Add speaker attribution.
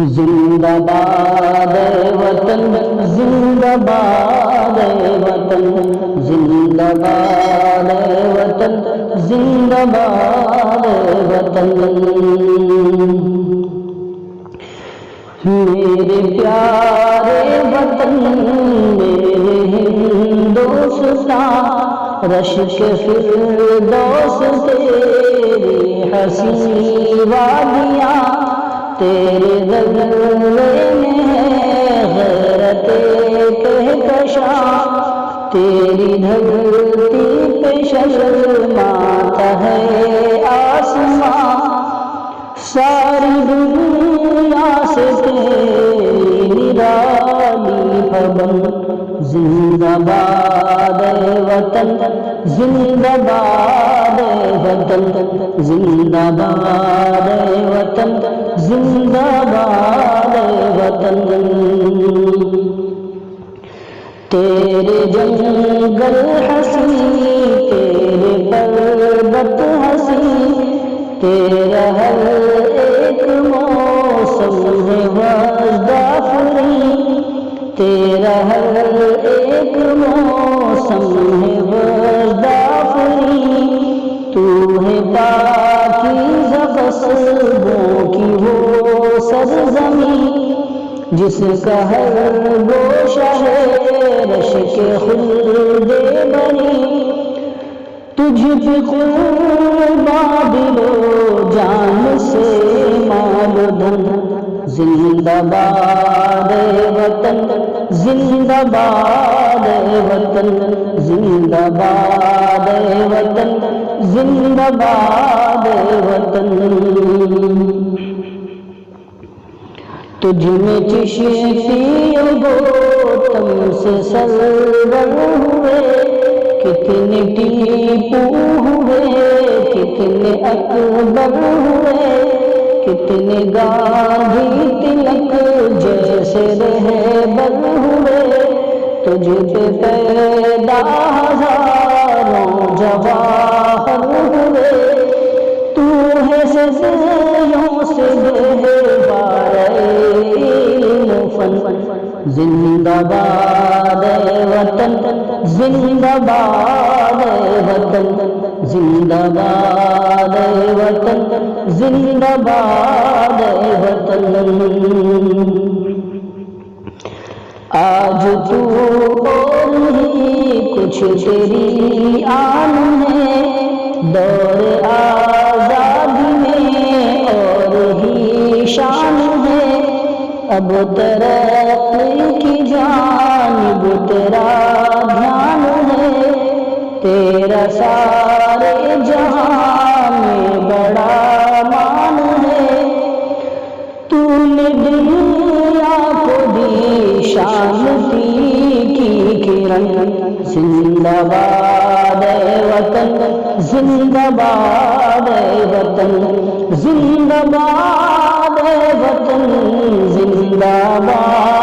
Speaker 1: زندہ باد وطن، زندہ باد وطن، زندہ باد وطن، زندہ باد وطن۔ میرے پیارے وطن، میرے ہندوستان، رشک فردوس تیری حسین وادیاں، تیرے غلبے میں ہے غیرت کہکشاں، تیری دھرتی پہ شرماتا ہے آسماں، ساری دنیا سے تیری نرالی پابند۔ زندہ باد وطن، زندہ باد وطن، زندہ باد وطن، زندہ باد وطن۔ تیرے جنگل حسین، تیرے پربت حسین، تیرا ہر ایک موسم ہے وجد آفرین، تیرا ہر ایک موسم ہے وجد آفرین، تو ہے پاکیزہ فصلوں کی وہ سرزمین، جس کا ہر گوشہ ہے رشک خلد بری، تجھ پہ قرباں دل و جان سے مال و دھن۔ زندہ باد وطن، زندہ باد وطن، زندہ باد وطن، زندہ باد وطن۔ تجھ میں چشتی و گوتم سے سرور ہوئے، کتنے ٹیپو ہوئے، کتنے اکبر ہوئے، کتنے گاندھی تلک جیسے رہبر ہوئے، تجھ پہ پیدا ہزاروں جواہر ہوئے، تو ہے صدیوں سے گہوارِ علم و فن۔ زندہ باد وطن، زندہ باد وطن، زندہ باد وطن، زندہ باد وطن۔ آج تو اور ہی کچھ تیری آن ہے، دور آزادی میں اور ہی شان ہے، اب ترقی کی جانب تیرا دھیان ہے، تیرا سارے جہاں میں بڑا مان ہے، تو نے دنیا کو دی شانتی کی کرن۔ زندہ باد وطن، زندہ باد وطن، زندہ باد وطن، زندہ باد